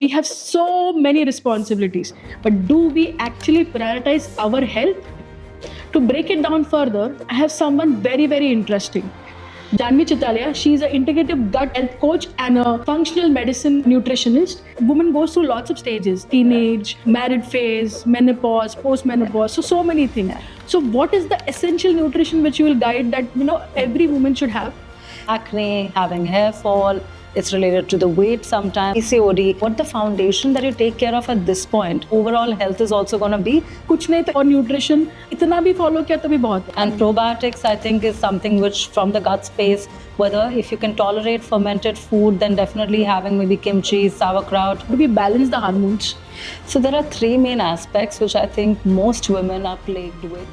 We have so many responsibilities, but do we actually prioritize our health? To break it down further, I have someone very, very interesting. Janvi Chitalia, she is an integrative gut health coach and a functional medicine nutritionist. Woman goes through lots of stages: teenage, married phase, menopause, post-menopause, so many things. So what is the essential nutrition which you will guide that every woman should have? Acne, having hair fall, it's related to the weight sometimes, PCOD. What the foundation that you take care of at this point, overall health is also going to be. कुछ नहीं और nutrition इतना भी follow किया तो भी बहुत. And probiotics, I think, is something which from the gut space, whether if you can tolerate fermented food, then definitely having maybe kimchi, sauerkraut. Do we balance the hormones? So there are three main aspects which I think most women are plagued with.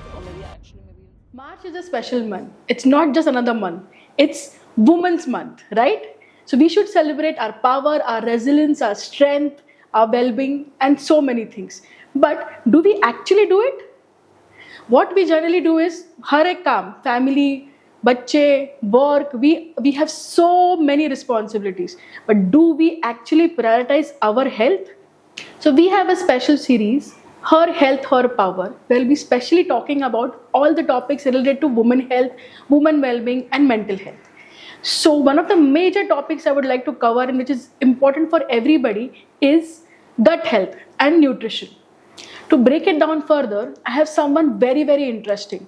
March is a special month. It's not just another month. It's Women's Month, right? So we should celebrate our power, our resilience, our strength, our well-being, and so many things. But do we actually do it? What we generally do is, har ek kaam, family, bacche, work, we have so many responsibilities. But do we actually prioritize our health? So we have a special series, Her Health, Her Power, where we'll be specially talking about all the topics related to women health, women well-being, and mental health. So one of the major topics I would like to cover, and which is important for everybody, is gut health and nutrition. To break it down further, I have someone very, very interesting.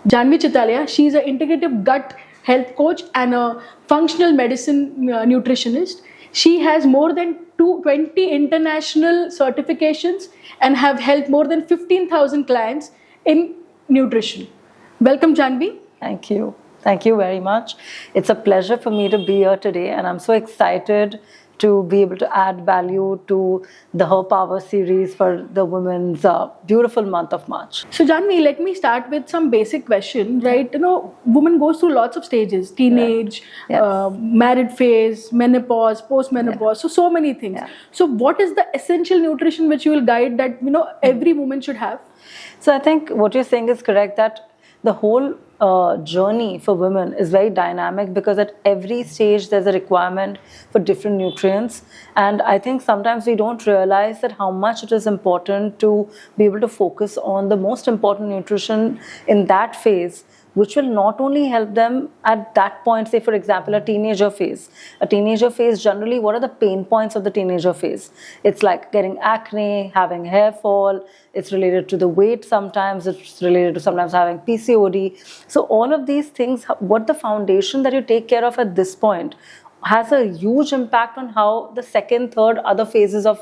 Janvi Chitalia, she is an integrative gut health coach and a functional medicine nutritionist. She has more than 20 international certifications and have helped more than 15,000 clients in nutrition. Welcome, Janvi. Thank you. Thank you very much. It's a pleasure for me to be here today, and I'm so excited to be able to add value to the Her Power series for the women's beautiful month of March. So Janvi, let me start with some basic question, right? Woman goes through lots of stages: teenage, married phase, menopause, post-menopause, so many things. So what is the essential nutrition which you will guide that every woman should have? So I think what you're saying is correct, that the whole journey for women is very dynamic, because at every stage there's a requirement for different nutrients, and I think sometimes we don't realize that how much it is important to be able to focus on the most important nutrition in that phase, which will not only help them at that point, say for example a teenager phase. A teenager phase, generally what are the pain points of the teenager phase? It's like getting acne, having hair fall, it's related to the weight sometimes, it's related to sometimes having PCOD. So all of these things, what the foundation that you take care of at this point has a huge impact on how the second, third, other phases of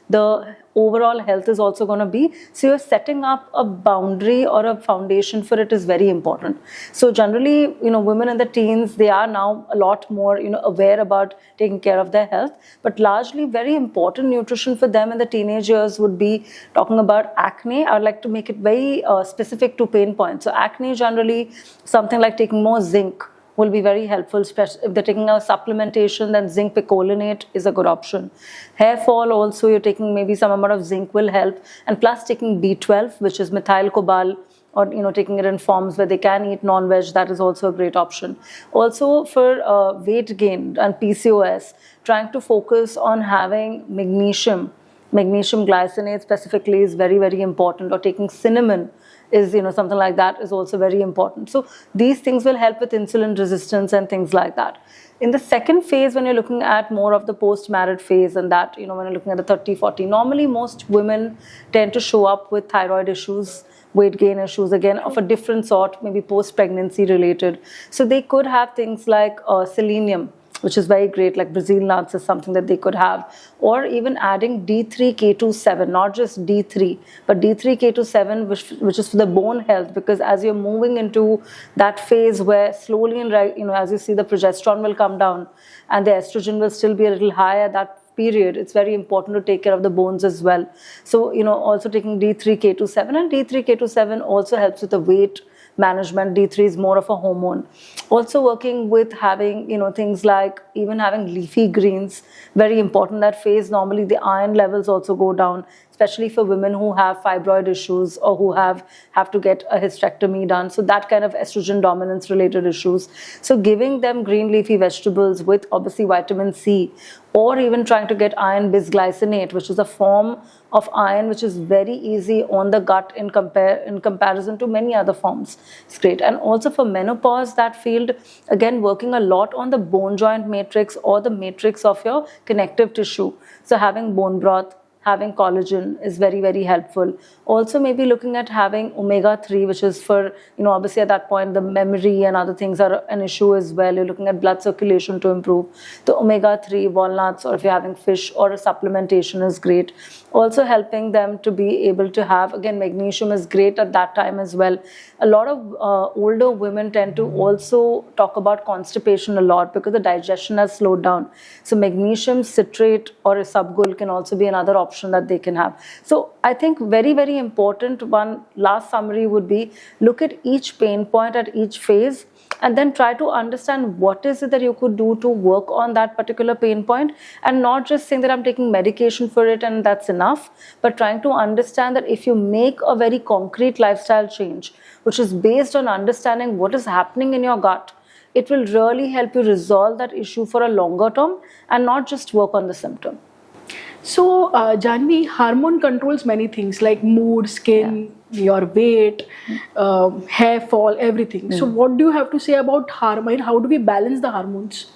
the overall health is also going to be. So you're setting up a boundary or a foundation for it is very important. So generally, women in the teens, they are now a lot more, aware about taking care of their health. But largely, very important nutrition for them in the teenage years would be talking about acne. I would like to make it very specific to pain points. So acne, generally, something like taking more zinc will be very helpful, especially if they're taking a supplementation, then zinc picolinate is a good option. Hair fall also, you're taking maybe some amount of zinc will help, and plus taking B12, which is methyl cobal, or taking it in forms where they can eat non-veg, that is also a great option. Also for weight gain and PCOS, trying to focus on having magnesium glycinate specifically is very, very important, or taking cinnamon is something like that is also very important. So these things will help with insulin resistance and things like that. In the second phase, when you're looking at more of the post-married phase, and that when you're looking at the 30-40, normally most women tend to show up with thyroid issues, weight gain issues, again of a different sort, maybe post-pregnancy related. So they could have things like selenium, which is very great, like Brazil nuts is something that they could have, or even adding D3K27, not just D3, but D3K27, which is for the bone health, because as you're moving into that phase where slowly and as you see, the progesterone will come down and the estrogen will still be a little high at that period, it's very important to take care of the bones as well. So also taking D3K27, and D3K27 also helps with the weight management. D3 is more of a hormone. Also working with having things like even having leafy greens, very important. That phase, normally the iron levels also go down, especially for women who have fibroid issues or who have to get a hysterectomy done. So that kind of estrogen dominance related issues. So giving them green leafy vegetables with obviously vitamin C, or even trying to get iron bisglycinate, which is a form of iron which is very easy on the gut in comparison to many other forms. It's great. And also for menopause, that field, again, working a lot on the bone joint matrix or the matrix of your connective tissue. So having bone broth, having collagen is very, very helpful. Also maybe looking at having omega-3, which is for, obviously at that point the memory and other things are an issue as well. You're looking at blood circulation to improve. The omega-3 walnuts, or if you're having fish, or a supplementation is great. Also helping them to be able to have, again, magnesium is great at that time as well. A lot of older women tend to also talk about constipation a lot because the digestion has slowed down. So magnesium citrate or isabgol can also be another option that they can have. So I think very, very important, one last summary would be, look at each pain point at each phase, and then try to understand what is it that you could do to work on that particular pain point, and not just saying that I'm taking medication for it and that's enough, but trying to understand that if you make a very concrete lifestyle change, which is based on understanding what is happening in your gut, it will really help you resolve that issue for a longer term and not just work on the symptom. So, Janvi, hormone controls many things like mood, skin, your weight, hair fall, everything. So, what do you have to say about hormone? How do we balance the hormones?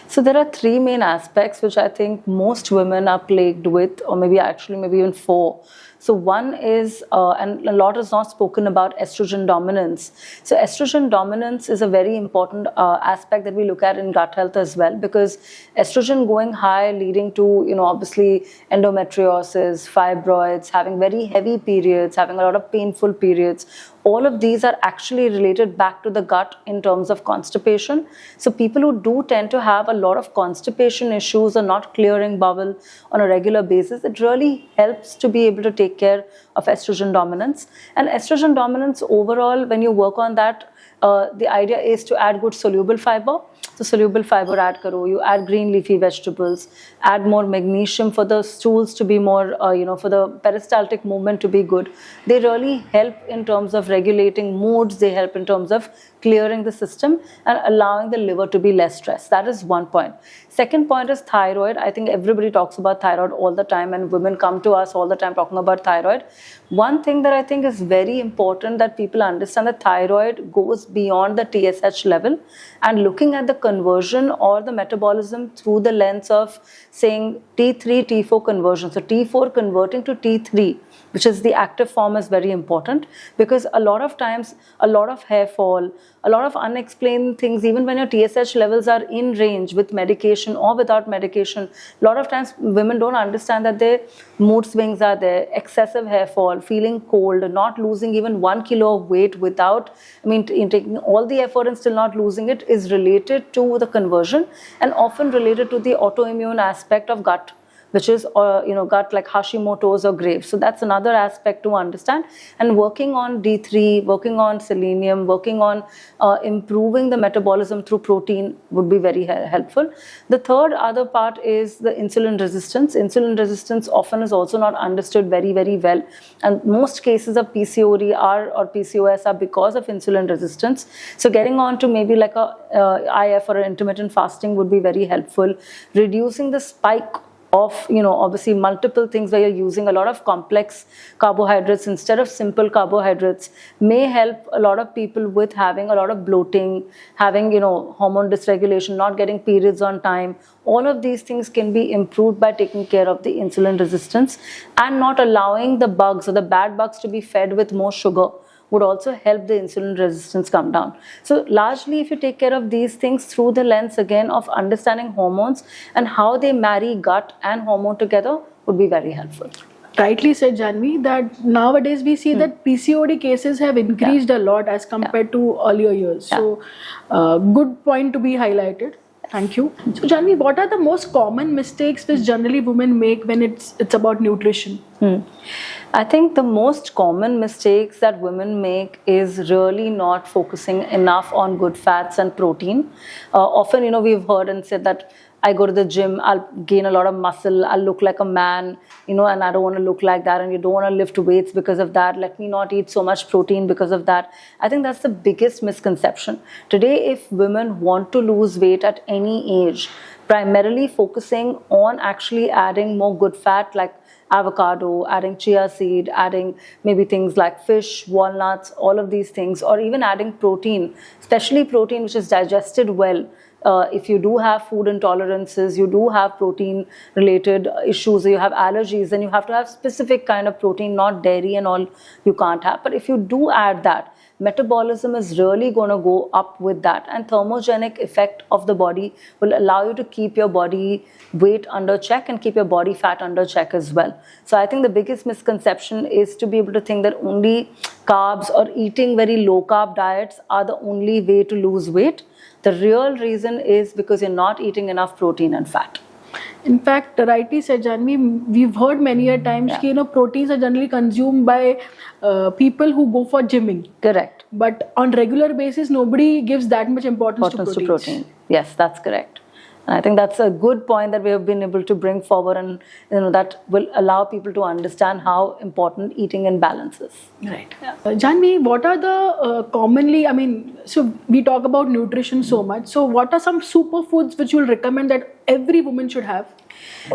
So, there are three main aspects which I think most women are plagued with, or maybe even four. So one is, and a lot is not spoken about, estrogen dominance. So estrogen dominance is a very important aspect that we look at in gut health as well, because estrogen going high leading to, obviously endometriosis, fibroids, having very heavy periods, having a lot of painful periods. All of these are actually related back to the gut in terms of constipation. So people who do tend to have a lot of constipation issues or not clearing bowel on a regular basis, it really helps to be able to take care of estrogen dominance. And estrogen dominance overall, when you work on that, the idea is to add good soluble fiber. So soluble fiber add karo, you add green leafy vegetables, add more magnesium for the stools to be more, for the peristaltic movement to be good. They really help in terms of regulating moods, they help in terms of clearing the system and allowing the liver to be less stressed. That is one point. Second point is thyroid. I think everybody talks about thyroid all the time, and women come to us all the time talking about thyroid. One thing that I think is very important that people understand, that thyroid goes beyond the TSH level, and looking at the conversion or the metabolism through the lens of saying T3, T4 conversion. So T4 converting to T3, which is the active form, is very important, because a lot of times, a lot of hair fall, a lot of unexplained things, even when your TSH levels are in range with medication or without medication, a lot of times women don't understand that their mood swings are there, excessive hair fall, feeling cold, not losing even 1 kilo of weight without, taking all the effort and still not losing it, is related to the conversion and often related to the autoimmune aspect of gut, which is, gut like Hashimoto's or Graves. So that's another aspect to understand. And working on D3, working on selenium, working on improving the metabolism through protein would be very helpful. The third other part is the insulin resistance. Insulin resistance often is also not understood very, very well. And most cases of PCOD or PCOS are because of insulin resistance. So getting on to maybe like a IF or an intermittent fasting would be very helpful. Reducing the spike of, obviously multiple things where you're using a lot of complex carbohydrates instead of simple carbohydrates may help a lot of people with having a lot of bloating, having, hormone dysregulation, not getting periods on time. All of these things can be improved by taking care of the insulin resistance and not allowing the bugs or the bad bugs to be fed with more sugar would also help the insulin resistance come down. So largely, if you take care of these things through the lens again of understanding hormones and how they marry gut and hormone together, would be very helpful. Rightly said, Janvi, that nowadays we see that PCOD cases have increased a lot as compared to earlier years. So good point to be highlighted. Thank you. So Janvi, what are the most common mistakes which generally women make when it's about nutrition? I think the most common mistakes that women make is really not focusing enough on good fats and protein. Often, we've heard and said that I go to the gym, I'll gain a lot of muscle, I'll look like a man, you know, and I don't want to look like that, and you don't want to lift weights because of that. Let me not eat so much protein because of that. I think that's the biggest misconception. Today, if women want to lose weight at any age, primarily focusing on actually adding more good fat like avocado, adding chia seed, adding maybe things like fish, walnuts, all of these things, or even adding protein, especially protein which is digested well. If you do have food intolerances, you do have protein related issues, you have allergies, then you have to have specific kind of protein, not dairy and all you can't have. But if you do add that, metabolism is really going to go up with that, and thermogenic effect of the body will allow you to keep your body weight under check and keep your body fat under check as well. So I think the biggest misconception is to be able to think that only carbs or eating very low carb diets are the only way to lose weight. The real reason is because you're not eating enough protein and fat. In fact, rightly said, Janvi, we've heard many a times that, you know, proteins are generally consumed by people who go for gymming. Correct. But on regular basis, nobody gives that much importance to protein. Yes, that's correct. And I think that's a good point that we have been able to bring forward, and you know that will allow people to understand how important eating in balance is. Right. Yeah. Janvi, what are the commonly, I mean, so we talk about nutrition so much. So what are some superfoods which you will recommend that every woman should have?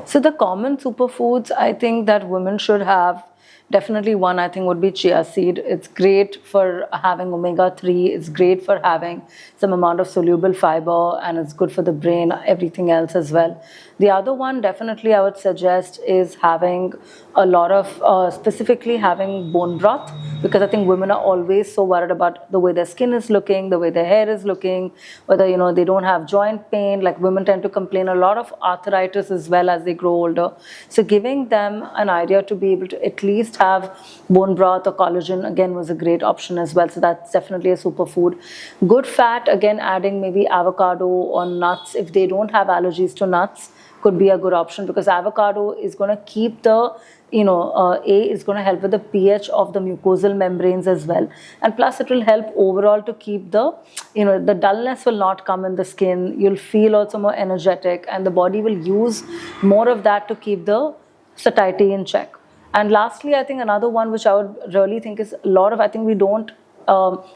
So the common superfoods I think that women should have, definitely one I think would be chia seed. It's great for having omega-3. It's great for having some amount of soluble fiber, and it's good for the brain, everything else as well. The other one definitely I would suggest is having a lot of, specifically having bone broth, because I think women are always so worried about the way their skin is looking, the way their hair is looking, whether, you know, they don't have joint pain. Like women tend to complain a lot of arthritis as well as they grow older. So giving them an idea to be able to at least have bone broth or collagen again was a great option as well. So that's definitely a superfood. Good fat, again adding maybe avocado or nuts if they don't have allergies to nuts could be a good option, because avocado is going to keep the, you know, is going to help with the pH of the mucosal membranes as well, and plus it will help overall to keep the, you know, the dullness will not come in the skin. You'll feel also more energetic, and the body will use more of that to keep the satiety in check. And lastly, I think another one which I would really think is a lot of, I think we don't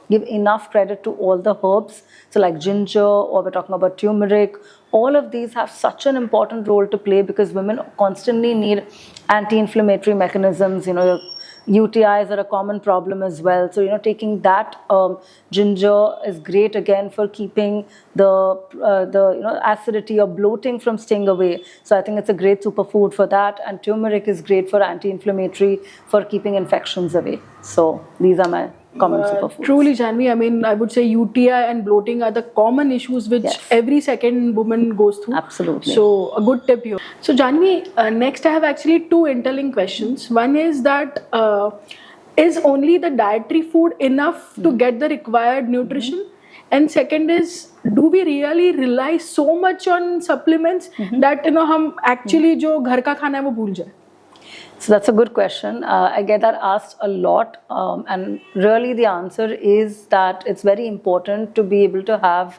give enough credit to all the herbs. So like ginger, or we're talking about turmeric, all of these have such an important role to play, because women constantly need anti-inflammatory mechanisms. You know, UTIs are a common problem as well. So, you know, taking that ginger is great again for keeping the you know, acidity or bloating from staying away. So I think it's a great superfood for that. And turmeric is great for anti-inflammatory, for keeping infections away. So these are my common superfoods. Truly, Janvi, I mean, I would say UTI and bloating are the common issues which every second woman goes through. Absolutely. So a good tip here. So Janvi, next I have actually two interlinked questions. One is that is only the dietary food enough to get the required nutrition? And second is, do we really rely so much on supplements that, you know, हम actually जो घर का खाना है वो भूल जाए? So that's a good question. I get that asked a lot, and really the answer is that it's very important to be able to have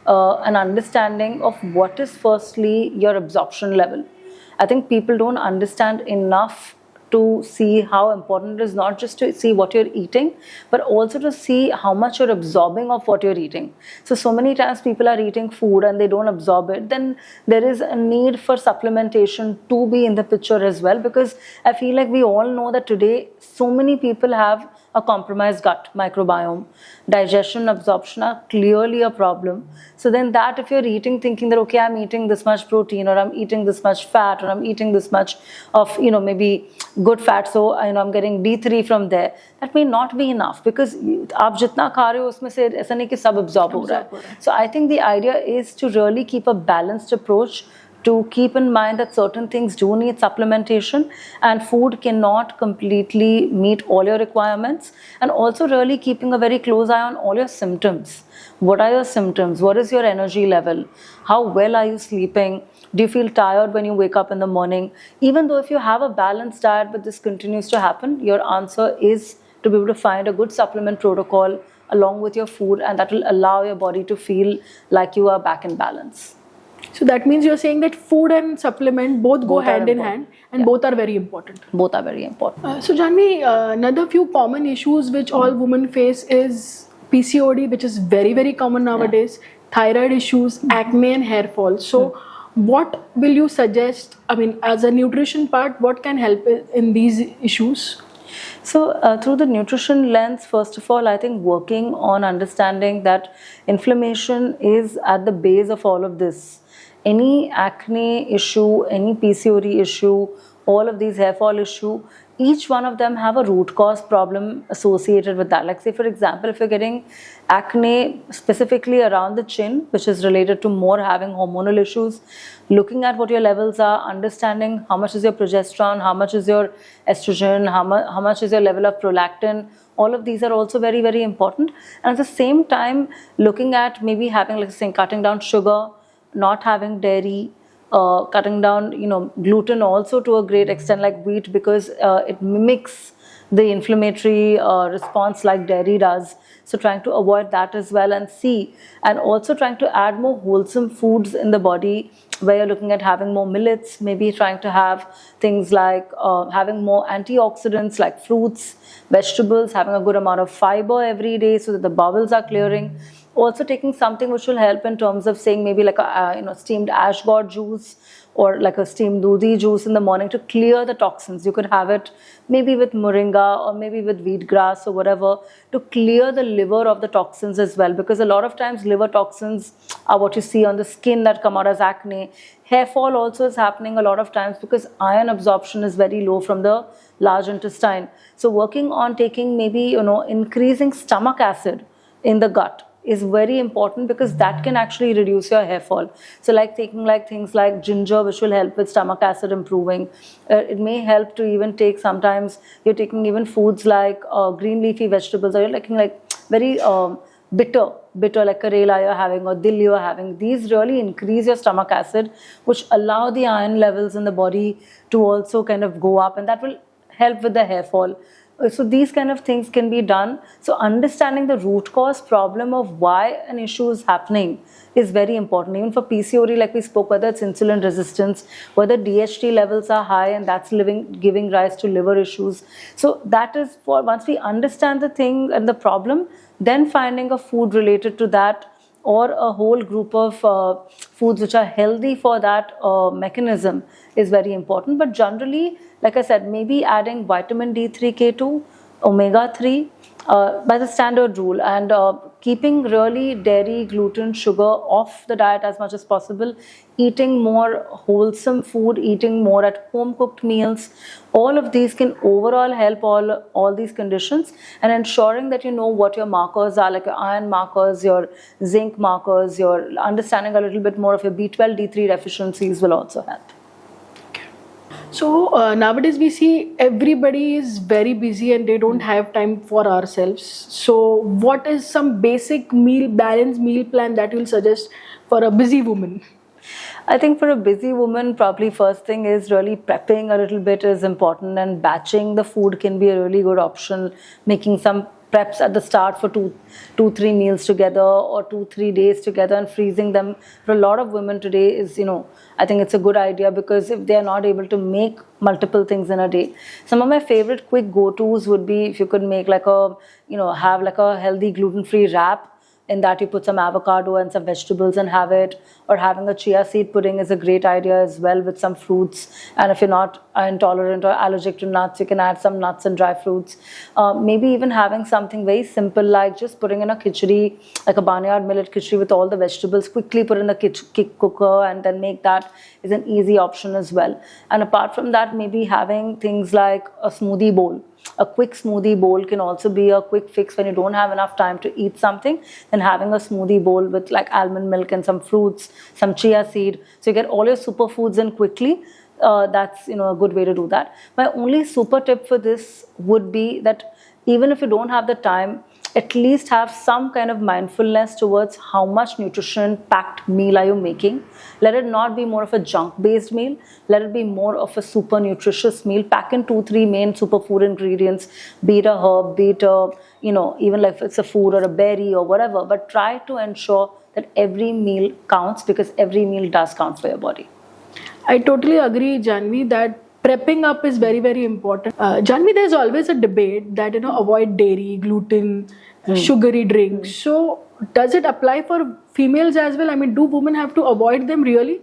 an understanding of what is firstly your absorption level. I think people don't understand enough to see how important it is, not just to see what you're eating, but also to see how much you're absorbing of what you're eating. So many times people are eating food and they don't absorb it. Then there is a need for supplementation to be in the picture as well, because I feel like we all know that today so many people have a compromised gut microbiome. Digestion, absorption are clearly a problem. So then that, if you're eating thinking that, okay, I'm eating this much protein, or I'm eating this much fat, or I'm eating this much of, you know, maybe good fat, so, you know, I'm getting D3 from there, that may not be enough, because आप जितना खा रहे हो उसमें से ऐसा नहीं कि सब absorb हो रहा है. So I think the idea is to really keep a balanced approach, to keep in mind that certain things do need supplementation, and food cannot completely meet all your requirements, and also really keeping a very close eye on all your symptoms. What are your symptoms? What is your energy level? How well are you sleeping? Do you feel tired when you wake up in the morning? Even though if you have a balanced diet but this continues to happen, your answer is to be able to find a good supplement protocol along with your food, and that will allow your body to feel like you are back in balance. So that means you're saying that food and supplement both go Both are hand in important. hand, and both are very important. Both are very important. So Janvi, another few common issues which all women face is PCOD, which is very, very common nowadays, thyroid issues, acne and hair fall. So what will you suggest, I mean, as a nutrition part, what can help in these issues? So, through the nutrition lens, first of all, I think working on understanding that inflammation is at the base of all of this. Any acne issue, any PCOD issue, all of these hair fall issue, each one of them have a root cause problem associated with that. Like say for example, if you're getting acne specifically around the chin, which is related to more having hormonal issues, looking at what your levels are, understanding how much is your progesterone, how much is your estrogen, how much is your level of prolactin, all of these are also very, very important. And at the same time, looking at maybe having, like saying, cutting down sugar, not having dairy, cutting down, gluten also to a great extent, like wheat, because it mimics the inflammatory response like dairy does. So trying to avoid that as well, and also trying to add more wholesome foods in the body, where you're looking at having more millets, maybe trying to have things like having more antioxidants like fruits, vegetables, having a good amount of fiber every day so that the bowels are clearing. Also taking something which will help in terms of saying maybe like a steamed ash gourd juice or like a steamed dudhi juice in the morning to clear the toxins. You could have it maybe with moringa or maybe with wheatgrass or whatever to clear the liver of the toxins as well, because a lot of times liver toxins are what you see on the skin that come out as acne. Hair fall also is happening a lot of times because iron absorption is very low from the large intestine. So working on taking maybe increasing stomach acid in the gut is very important, because that can actually reduce your hair fall. So like taking like things like ginger, which will help with stomach acid improving. It may help to even take, sometimes you're taking even foods like green leafy vegetables, or you're taking like very bitter like karela you're having or dil you're having. These really increase your stomach acid, which allow the iron levels in the body to also kind of go up, and that will help with the hair fall. So these kind of things can be done. So understanding the root cause problem of why an issue is happening is very important. Even for PCOD, like we spoke, whether it's insulin resistance, whether DHT levels are high and that's giving rise to liver issues. So that is for, once we understand the thing and the problem, then finding a food related to that or a whole group of foods which are healthy for that mechanism is very important. But generally, like I said, maybe adding vitamin D3, K2, omega-3 by the standard rule, and keeping really dairy, gluten, sugar off the diet as much as possible, eating more wholesome food, eating more at home cooked meals. All of these can overall help all these conditions, and ensuring that you know what your markers are, like your iron markers, your zinc markers, your understanding a little bit more of your B12, D3 deficiencies will also help. So nowadays we see everybody is very busy and they don't have time for ourselves. So what is some basic balanced meal plan that you'll suggest for a busy woman? I think for a busy woman, probably first thing is really prepping a little bit is important, and batching the food can be a really good option. Making some preps at the start for two, 3 meals together or 2-3 days together, and freezing them. For a lot of women today is, I think it's a good idea, because if they are not able to make multiple things in a day, some of my favorite quick go-tos would be if you could make like have like a healthy gluten-free wrap. In that you put some avocado and some vegetables and have it, or having a chia seed pudding is a great idea as well with some fruits. And if you're not intolerant or allergic to nuts, you can add some nuts and dry fruits. Maybe even having something very simple like just putting in a khichdi, like a barnyard millet khichdi with all the vegetables, quickly put in the cooker and then make that is an easy option as well. And apart from that, maybe having things like a smoothie bowl. A quick smoothie bowl can also be a quick fix when you don't have enough time to eat something. Then having a smoothie bowl with like almond milk and some fruits, some chia seed, so you get all your superfoods in quickly. That's a good way to do that. My only super tip for this would be that even if you don't have the time, at least have some kind of mindfulness towards how much nutrition packed meal are you making. Let it not be more of a junk based meal. Let it be more of a super nutritious meal. Pack in 2-3 main superfood ingredients, be it a herb, be it a, even like if it's a food or a berry or whatever, but try to ensure that every meal counts, because every meal does count for your body. I totally agree, Janvi, that prepping up is very, very important. Janvi, there's always a debate that, avoid dairy, gluten, sugary drinks. So, does it apply for females as well? I mean, do women have to avoid them really?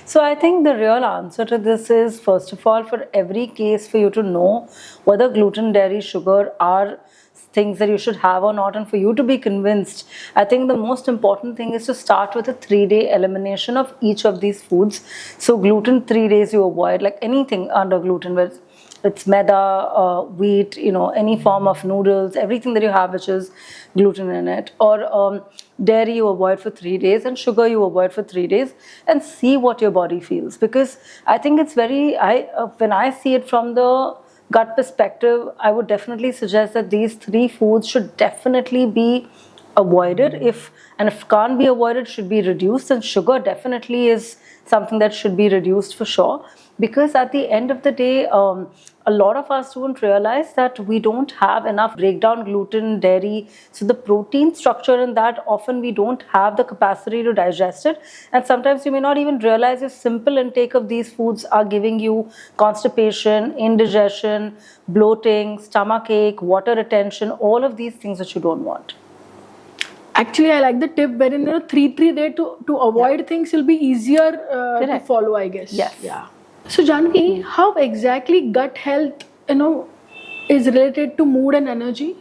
So I think the real answer to this is, first of all, for every case, for you to know whether gluten, dairy, sugar are things that you should have or not, and for you to be convinced, I think the most important thing is to start with a 3-day elimination of each of these foods. So gluten, 3 days you avoid, like anything under gluten, whether it's maida, wheat, any form of noodles, everything that you have which is gluten in it, or dairy you avoid for 3 days, and sugar you avoid for 3 days, and see what your body feels. Because I think it's when I see it from the gut perspective, I would definitely suggest that these 3 foods should definitely be avoided. If can't be avoided, should be reduced, and sugar definitely is something that should be reduced for sure. Because at the end of the day, a lot of us don't realize that we don't have enough breakdown gluten, dairy. So the protein structure in that, often we don't have the capacity to digest it. And sometimes you may not even realize your simple intake of these foods are giving you constipation, indigestion, bloating, stomach ache, water retention, all of these things that you don't want. Actually, I like the tip wherein 3 day to avoid things will be easier to follow, I guess. Yes. Yeah. So Janvi, how exactly gut health, is related to mood and energy?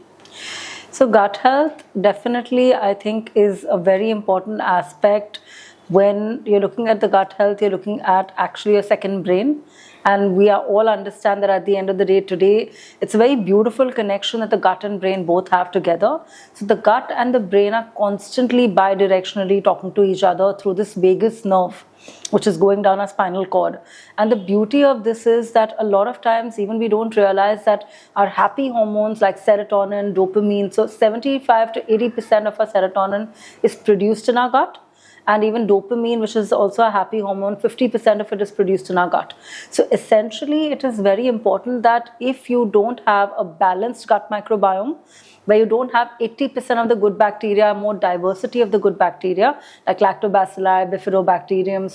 So gut health definitely, I think, is a very important aspect. When you're looking at the gut health, you're looking at actually a second brain. And we all understand that at the end of the day today, it's a very beautiful connection that the gut and brain both have together. So the gut and the brain are constantly bidirectionally talking to each other through this vagus nerve, which is going down our spinal cord. And the beauty of this is that a lot of times even we don't realize that our happy hormones like serotonin, dopamine, so 75 to 80% of our serotonin is produced in our gut. And even dopamine, which is also a happy hormone, 50% of it is produced in our gut. So essentially, it is very important that if you don't have a balanced gut microbiome, where you don't have 80% of the good bacteria, more diversity of the good bacteria, like lactobacilli, bifidobacterium,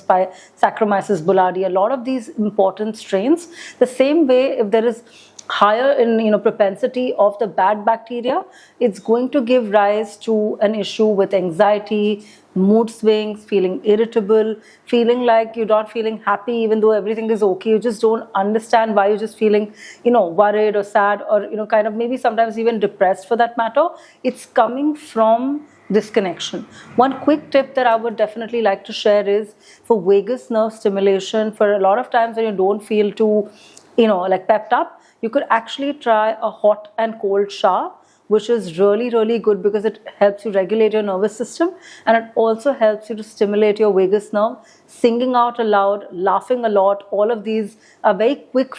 Saccharomyces boulardii, a lot of these important strains. The same way, if there is higher in propensity of the bad bacteria, it's going to give rise to an issue with anxiety, mood swings, feeling irritable, feeling like you're not feeling happy even though everything is okay. You just don't understand why you're just feeling worried or sad, or kind of maybe sometimes even depressed for that matter. It's coming from this connection. One quick tip that I would definitely like to share is for vagus nerve stimulation. For a lot of times when you don't feel too like pepped up, you could actually try a hot and cold shower, which is really, really good because it helps you regulate your nervous system, and it also helps you to stimulate your vagus nerve. Singing out aloud, laughing a lot, all of these are very quick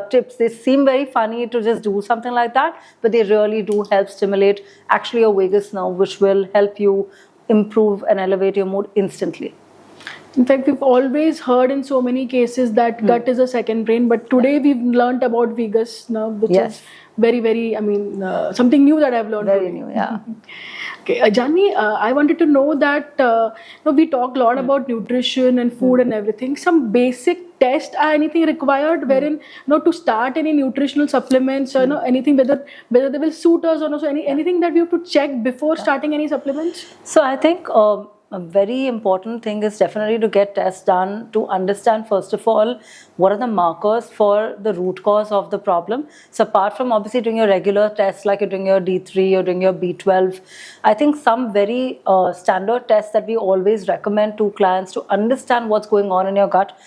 tips. They seem very funny to just do something like that, but they really do help stimulate actually your vagus nerve, which will help you improve and elevate your mood instantly. In fact, we've always heard in so many cases that gut is a second brain, but today we've learned about vagus nerve, which is very, very, something new that I've learned. Very new, yeah. Okay, Janvi, I wanted to know that we talk a lot about nutrition and food and everything. Some basic test are anything required wherein to start any nutritional supplements or anything, whether they will suit us or not. So anything that we have to check before starting any supplements? So I think a very important thing is definitely to get tests done to understand, first of all, what are the markers for the root cause of the problem. So apart from obviously doing your regular tests like you're doing your D3 or doing your B12, I think some very standard tests that we always recommend to clients to understand what's going on in your gut.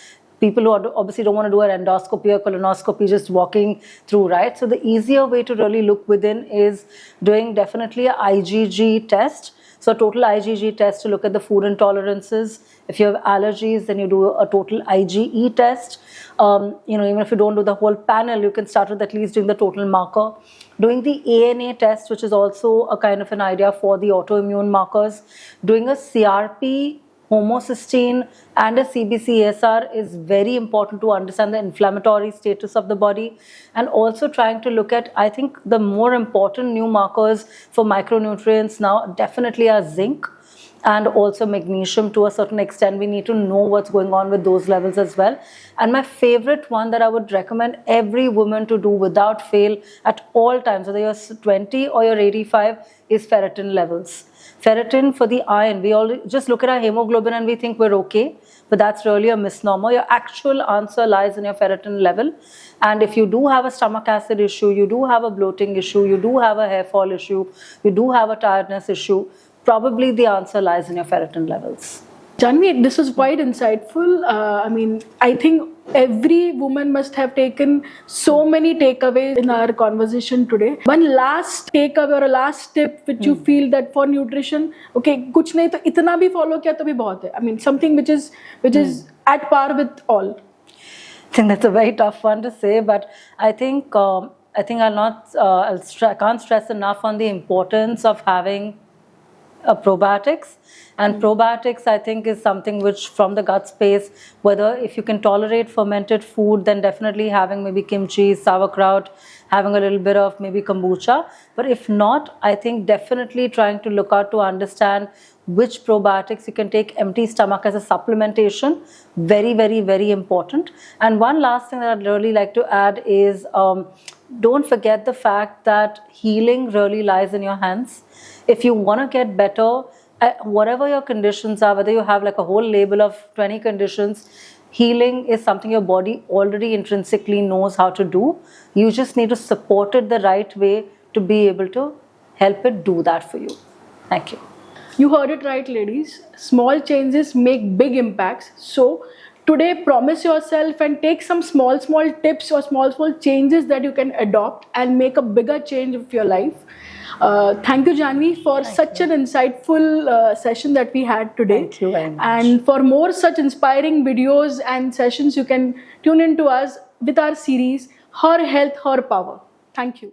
People who obviously don't want to do an endoscopy or colonoscopy just walking through, right? So the easier way to really look within is doing definitely a IgG test. So a total IgG test to look at the food intolerances. If you have allergies, then you do a total IgE test. Even if you don't do the whole panel, you can start with at least doing the total marker. Doing the ANA test, which is also a kind of an idea for the autoimmune markers. Doing a CRP, homocysteine and a CBC-ASR is very important to understand the inflammatory status of the body, and also trying to look at, I think the more important new markers for micronutrients now definitely are zinc. and also magnesium to a certain extent. We need to know what's going on with those levels as well. And my favorite one that I would recommend every woman to do without fail at all times, whether you're 20 or you're 85, is ferritin levels. Ferritin for the iron. We all just look at our hemoglobin and we think we're okay, but that's really a misnomer. Your actual answer lies in your ferritin level. And if you do have a stomach acid issue, you do have a bloating issue, you do have a hair fall issue, you do have a tiredness issue, probably the answer lies in your ferritin levels. Janvi, this was quite insightful. I think every woman must have taken so many takeaways in our conversation today. One last takeaway or a last tip which you feel that for nutrition, okay, कुछ नहीं तो इतना भी follow किया तो भी बहुत है. I mean, something which is at par with all. I think that's a very tough one to say, but I think I can't stress enough on the importance of having probiotics. And probiotics, I think, is something which from the gut space, whether if you can tolerate fermented food, then definitely having maybe kimchi, sauerkraut, having a little bit of maybe kombucha. But if not, I think definitely trying to look out to understand which probiotics you can take empty stomach as a supplementation. Very, very, very important. And one last thing that I'd really like to add is don't forget the fact that healing really lies in your hands. If you want to get better, whatever your conditions are, whether you have like a whole label of 20 conditions, healing is something your body already intrinsically knows how to do. You just need to support it the right way to be able to help it do that for you. Thank you. You heard it right, ladies. Small changes make big impacts. So today, promise yourself and take some small tips or small changes that you can adopt and make a bigger change of your life. Thank you, Janvi, for such an insightful session that we had today. Thank you very much. And for more such inspiring videos and sessions, you can tune in to us with our series, Her Health, Her Power. Thank you.